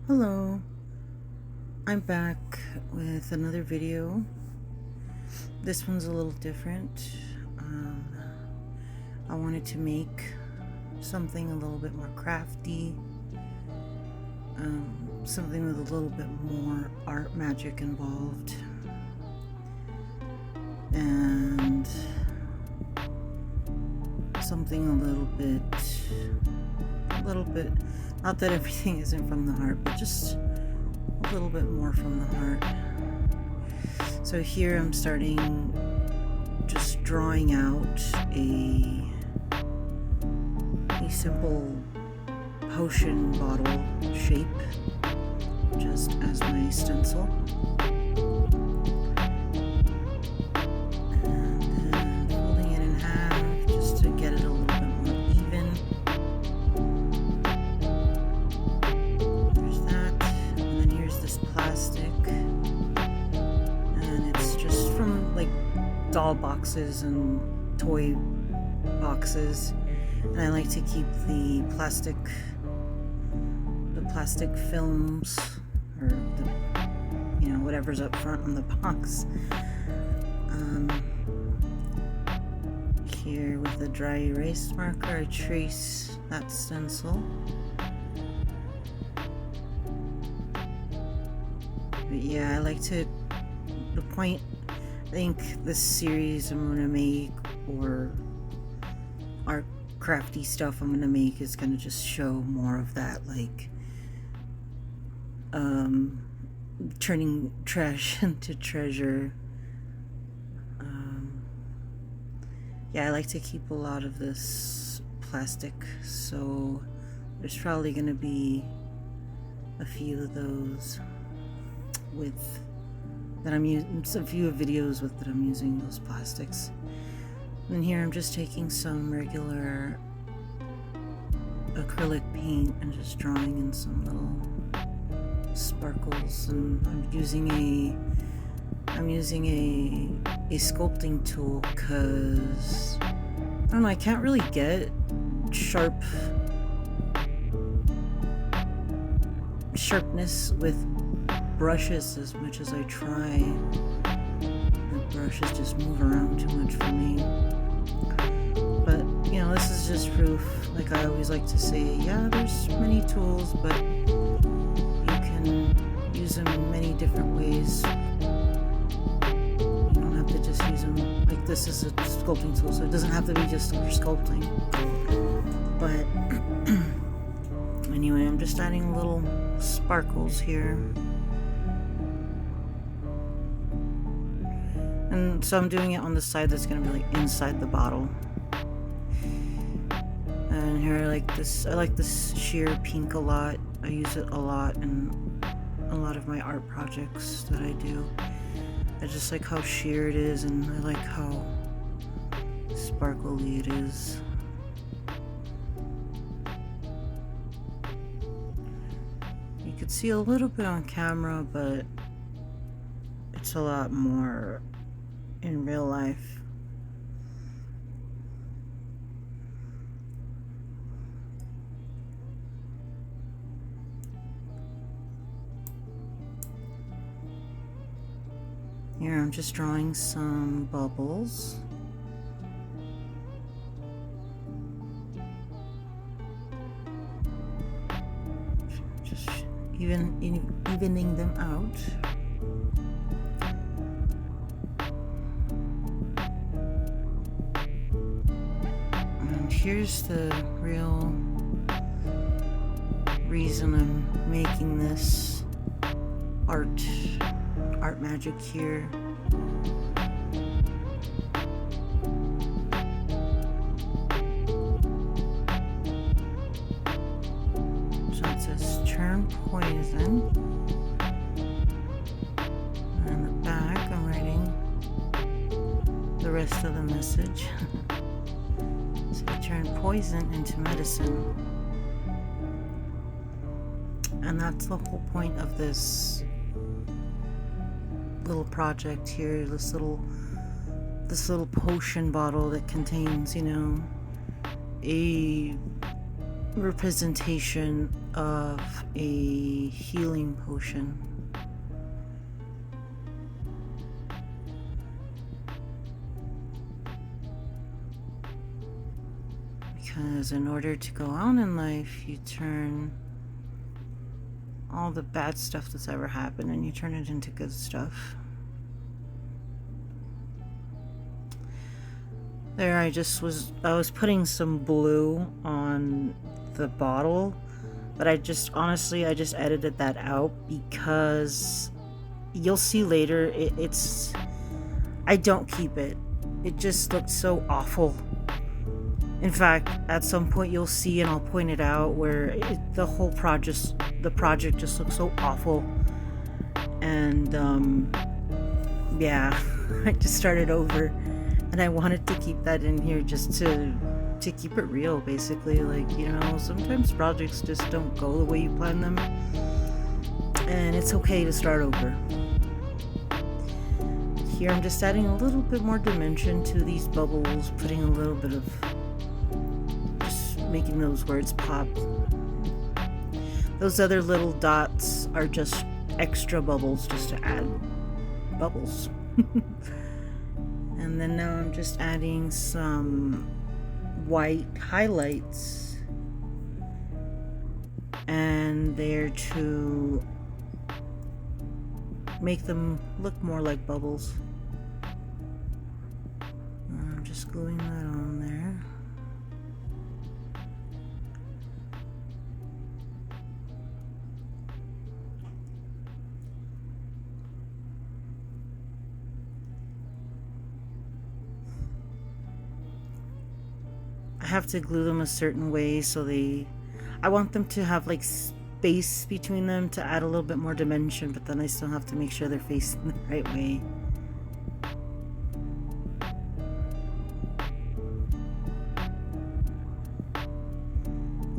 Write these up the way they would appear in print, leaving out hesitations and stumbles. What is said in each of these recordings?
Hello, I'm back with another video. This one's a little different. I wanted to make something a little bit more crafty, something with a little bit more art magic involved, and something a little bit, not that everything isn't from the heart, but just a little bit more from the heart. So here I'm starting just drawing out a simple potion bottle shape just as my stencil. And then folding it in half just to get it a little bit more even. There's that. And then here's this plastic. And it's just from like doll boxes and toy boxes. And I like to keep the plastic films, or whatever's up front on the box. Here with a dry erase marker, I trace that stencil. But yeah, I like to, I think this series I'm gonna make, or art crafty stuff I'm gonna make, is gonna just show more of that, like turning trash into treasure. Yeah, I like to keep a lot of this plastic, so there's probably gonna be a few of those that I'm using, a few videos with that I'm using those plastics. And here I'm just taking some regular acrylic paint and just drawing in some little sparkles, and I'm using a sculpting tool because I don't know, I can't really get sharpness with brushes as much as I try. The brushes just move around too much for me. But this is just proof. Like I always like to say, yeah, there's many tools, but you can use them in many different ways. You don't have to just use them, like this is a sculpting tool, so it doesn't have to be just for sculpting. But anyway, I'm just adding little sparkles here. And so I'm doing it on the side that's going to be like inside the bottle. And here I like this sheer pink a lot. I use it a lot in a lot of my art projects that I do. I just like how sheer it is, and I like how sparkly it is. You could see a little bit on camera, but it's a lot more in real life. Here I'm just drawing some bubbles. Just evening them out. Here's the real reason I'm making this art magic here. So it says turn poison. And on the back I'm writing the rest of the message. Turn poison into medicine. And that's the whole point of this little project here, this little potion bottle that contains, a representation of a healing potion. Because in order to go on in life, you turn all the bad stuff that's ever happened and you turn it into good stuff. There, I was putting some blue on the bottle, but I just edited that out because you'll see later I don't keep it. It just looked so awful. In fact, at some point you'll see, and I'll point it out, where the project just looks so awful. And yeah, I just started over. And I wanted to keep that in here just to keep it real, basically. Like, you know, sometimes projects just don't go the way you plan them. And it's okay to start over. Here I'm just adding a little bit more dimension to these bubbles, putting a little bit of... just making those words pop. Those other little dots are just extra bubbles just to add bubbles. And then now I'm just adding some white highlights, and they're to make them look more like bubbles. I'm just gluing that on there. I have to glue them a certain way so I want them to have like space between them to add a little bit more dimension, but then I still have to make sure they're facing the right way.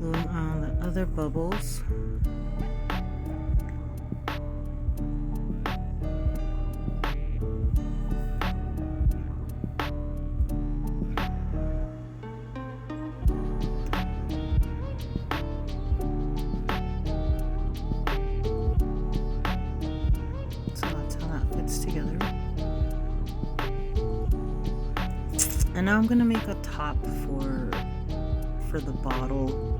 Gluing on the other bubbles. Together. And now I'm gonna make a top for the bottle.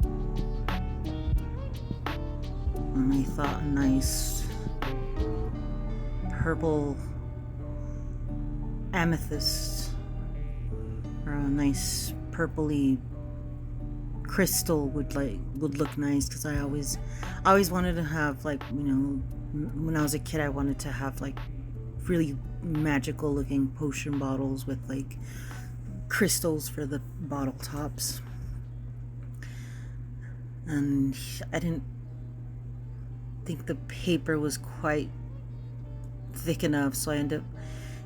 And I thought a nice purple amethyst, or a nice purpley crystal would look nice, because I always wanted to have, like, you know, when I was a kid I wanted to have like really magical looking potion bottles with like crystals for the bottle tops. And I didn't think the paper was quite thick enough, so I ended up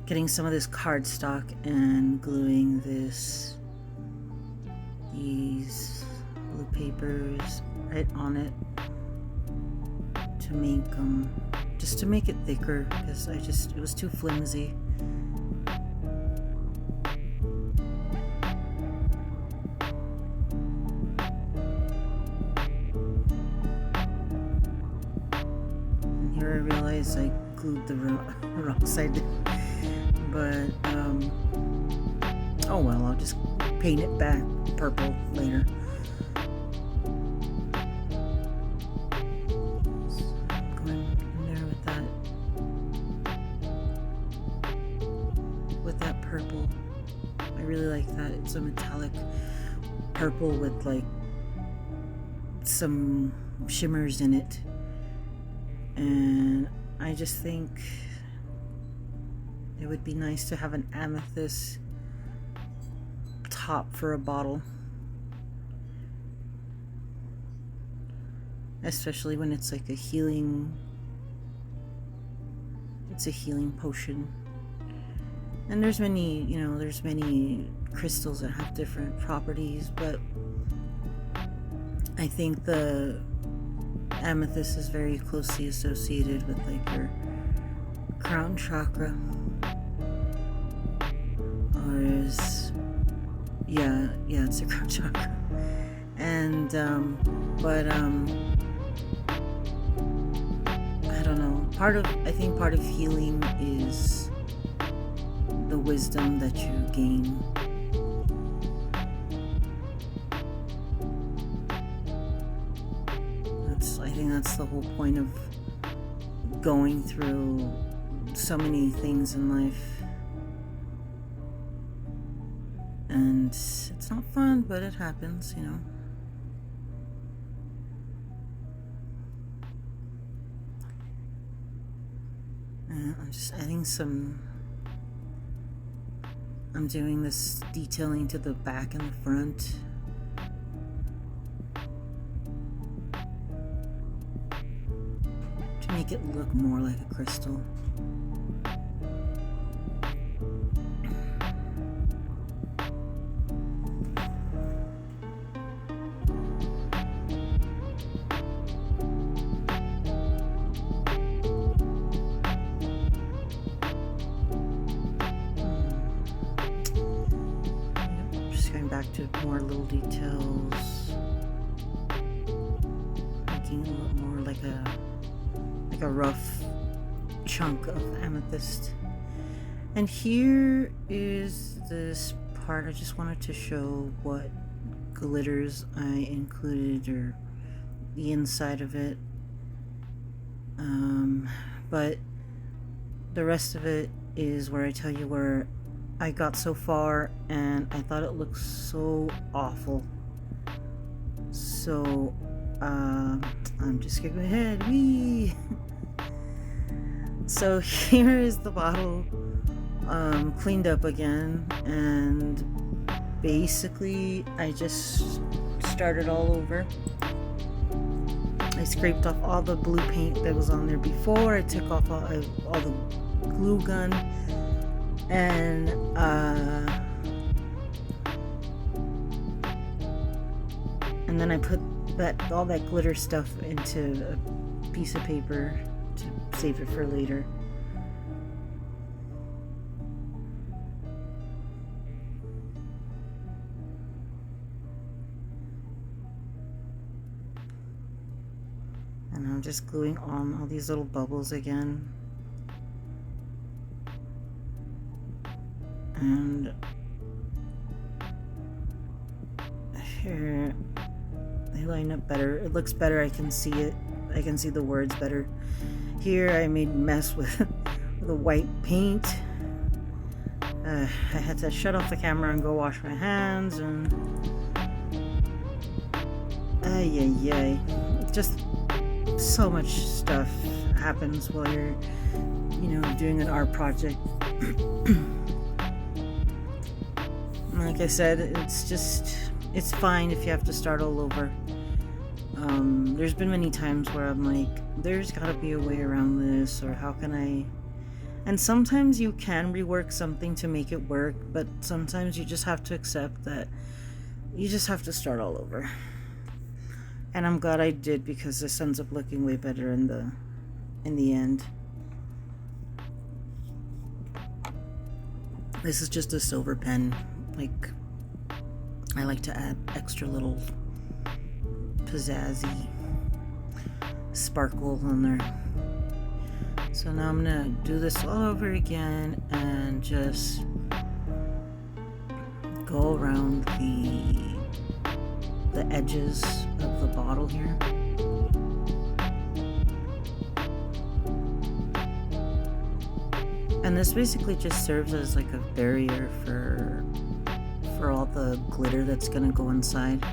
getting some of this cardstock and gluing these blue papers right on it to make just to make it thicker, because it was too flimsy. And here I realized I glued the wrong side, but oh well, I'll just paint it back purple later. Purple. I really like that. It's a metallic purple with like some shimmers in it. And I just think it would be nice to have an amethyst top for a bottle. Especially when it's like a healing potion. And there's many crystals that have different properties, but I think the amethyst is very closely associated with like your crown chakra. Or it's a crown chakra. And And but I don't know. I think part of healing is the wisdom that you gain. I think that's the whole point of going through so many things in life. And it's not fun, but it happens, you know. And I'm just adding I'm doing this detailing to the back and the front. To make it look more like a crystal. Back to more little details, making it look more like a rough chunk of amethyst. And here is this part. I just wanted to show what glitters I included, or the inside of it, but the rest of it is where I tell you where I got so far, and I thought it looked so awful. So, I'm just skipping ahead. Whee! So here is the bottle, cleaned up again, and basically I just started all over. I scraped off all the blue paint that was on there before. I took off all the glue gun. And then I put all that glitter stuff into a piece of paper to save it for later. And I'm just gluing on all these little bubbles again. And here they line up better. It looks better. I can see it. I can see the words better. Here I made a mess with the white paint. I had to shut off the camera and go wash my hands, and just so much stuff happens while you're, doing an art project. Like I said, it's fine if you have to start all over. There's been many times where I'm like, there's gotta be a way around this, or how can I? And sometimes you can rework something to make it work, but sometimes you just have to accept that you just have to start all over. And I'm glad I did, because this ends up looking way better in the end. This is just a silver pen. Like, I like to add extra little pizzazzy sparkle on there. So now I'm gonna do this all over again and just go around the edges of the bottle here. And this basically just serves as like a barrier for all the glitter that's gonna go inside.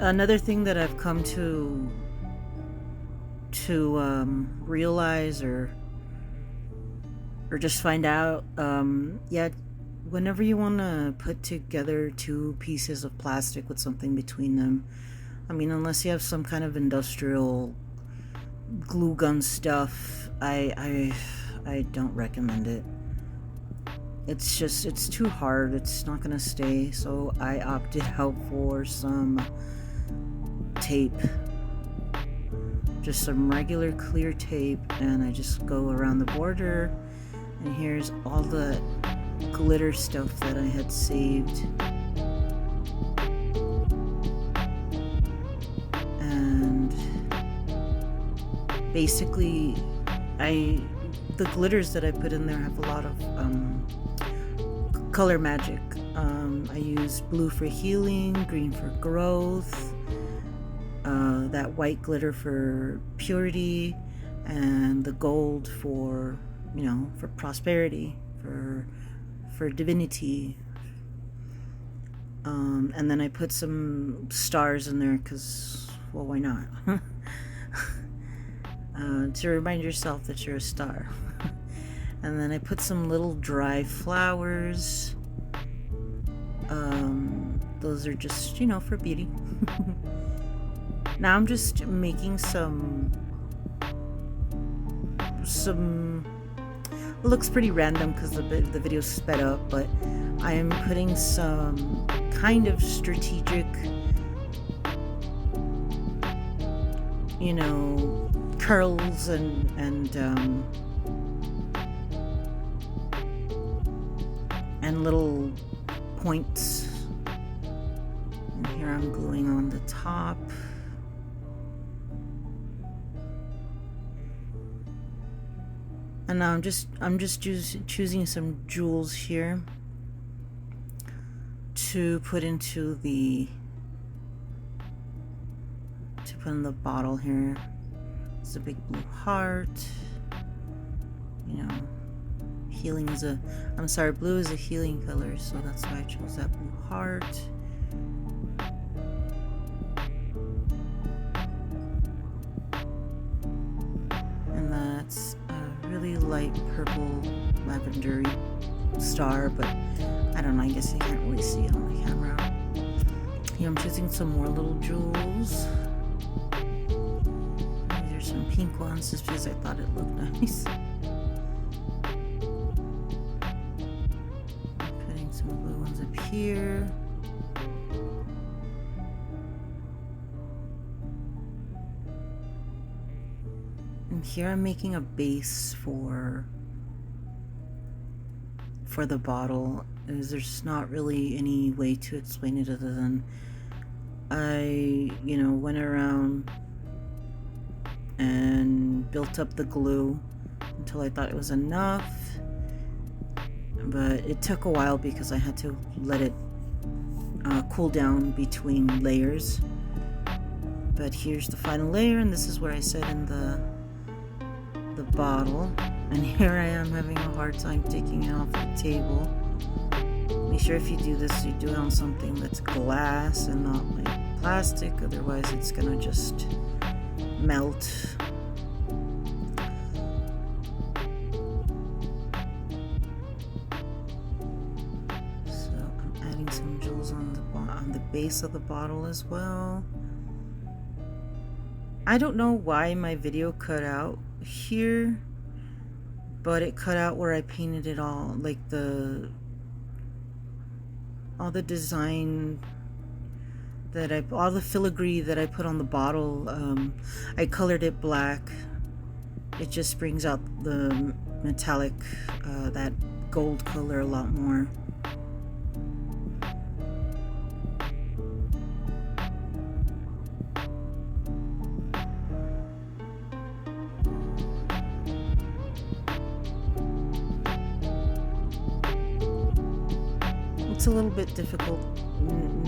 Another thing that I've come to realize or just find out, whenever you want to put together two pieces of plastic with something between them, I mean, unless you have some kind of industrial glue gun stuff, I don't recommend it. It's too hard. It's not gonna stay. So I opted out for some tape, just some regular clear tape, and I just go around the border. And here's all the glitter stuff that I had saved. basically, the glitters that I put in there have a lot of color magic. I use blue for healing, green for growth, that white glitter for purity, and the gold for, you know, for prosperity, for divinity. And then I put some stars in there because, well, why not? To remind yourself that you're a star. And then I put some little dry flowers. Those are just, you know, for beauty. Now I'm just making some it looks pretty random because the video's sped up, but I am putting some kind of strategic, you know, curls and little points. And here I'm gluing on the top. And now I'm just choosing some jewels here to put into put in the bottle here. It's a big blue heart. You know, healing is blue is a healing color, so that's why I chose that blue heart. And that's a really light purple lavendery star, but I don't know, I guess you can't really see it on the camera. Here I'm choosing some more little jewels. There's some pink ones just because I thought it looked nice. Putting some blue ones up here. And here I'm making a base for the bottle. There's not really any way to explain it other than I, you know, went around and built up the glue until I thought it was enough, but it took a while because I had to let it cool down between layers. But here's the final layer, and this is where I set in the bottle. And here I am having a hard time taking it off the table. Make sure if you do this, you do it on something that's glass and not like plastic, otherwise it's gonna just melt. So I'm adding some jewels on the base of the bottle as well. I don't know why my video cut out here, but it cut out where I painted it all, like all the design that all the filigree that I put on the bottle. I colored it black. It just brings out the metallic, that gold color a lot more. It's a little bit difficult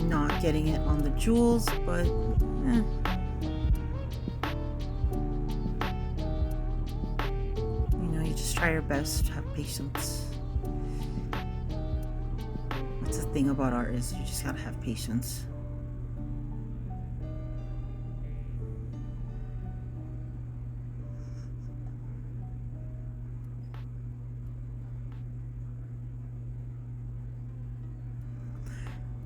not getting it on the jewels, but you know, you just try your best, have patience. That's the thing about art, is you just gotta have patience.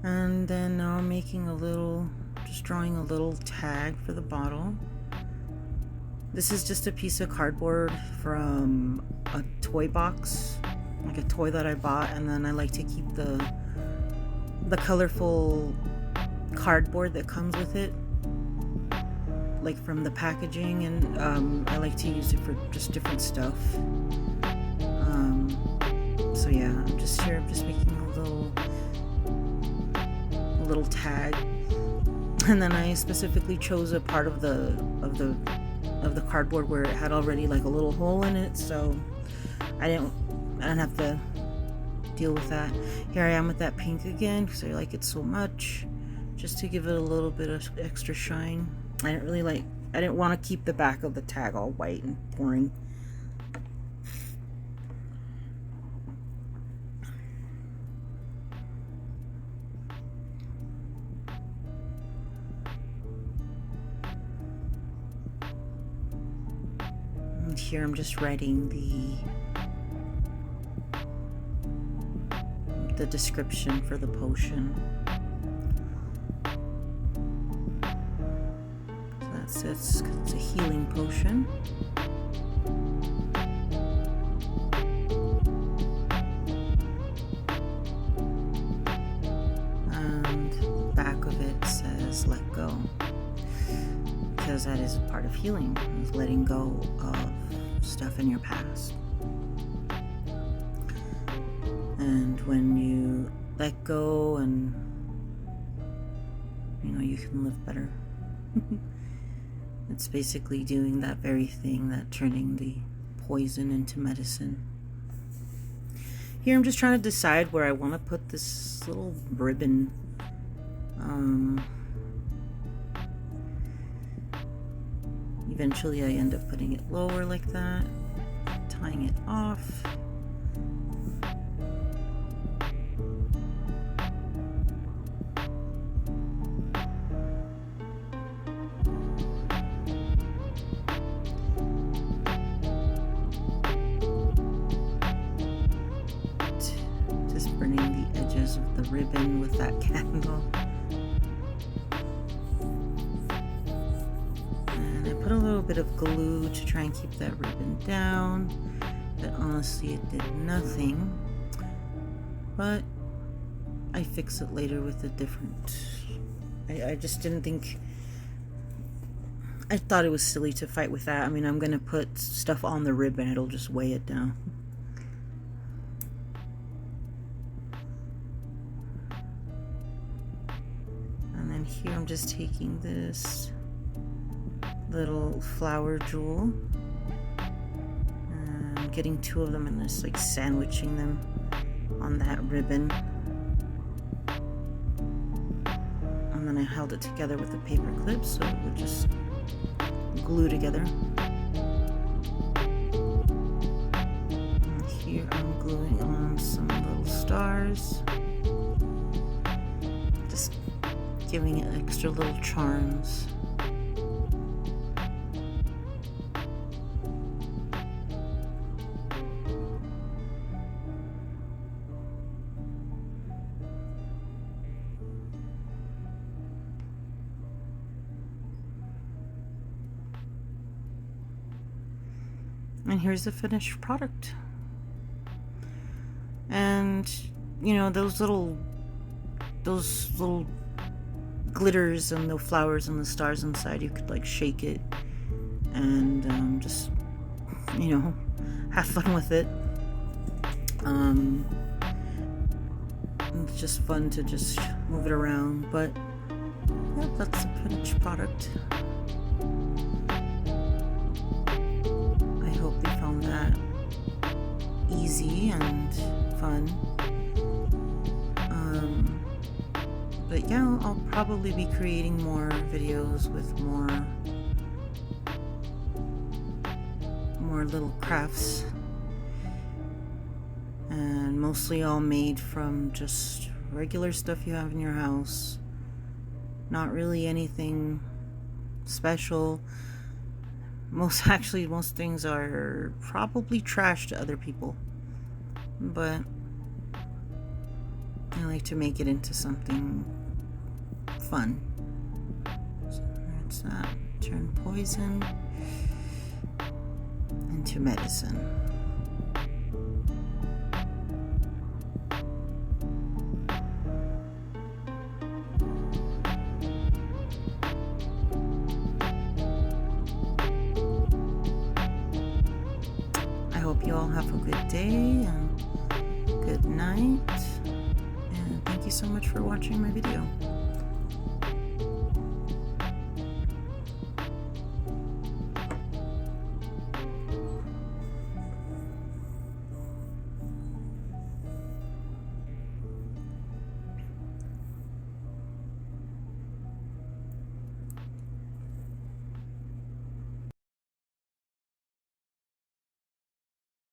And then now I'm making just drawing a little tag for the bottle. This is just a piece of cardboard from a toy box, like a toy that I bought, and then I like to keep the colorful cardboard that comes with it, like from the packaging, and I like to use it for just different stuff. So yeah, I'm just making a little tag, and then I specifically chose a part of the of the cardboard where it had already like a little hole in it, so I didn't have to deal with that. Here I am with that pink again because I like it so much, just to give it a little bit of extra shine. I didn't want to keep the back of the tag all white and boring. And here I'm just writing the description for the potion. So it's a healing potion. And the back of it says let go, because that is a part of healing, is letting go of stuff in your past. And when you let go, and you can live better. It's basically doing that very thing, that turning the poison into medicine. Here I'm just trying to decide where I want to put this little ribbon. Eventually I end up putting it lower like that, tying it off. Burning the edges of the ribbon with that candle. And I put a little bit of glue to try and keep that ribbon down, but honestly it did nothing. But I fix it later with a different... I just didn't think... I thought it was silly to fight with that. I mean, I'm gonna put stuff on the ribbon, it'll just weigh it down. Here I'm just taking this little flower jewel and getting two of them and just like sandwiching them on that ribbon. And then I held it together with a paper clip so it would just glue together. And here I'm gluing on some little stars. Just giving it extra little charms. And here's the finished product. And those little glitters and the flowers and the stars inside, you could like shake it and just have fun with it. It's just fun to just move it around, but yeah, that's the finished product. I hope you found that easy and fun. But yeah, I'll probably be creating more videos with more little crafts, and mostly all made from just regular stuff you have in your house. Not really anything special. Most things are probably trash to other people, but I like to make it into something fun. So that's that. Turn poison into medicine. I hope you all have a good day and good night. And thank you so much for watching my video.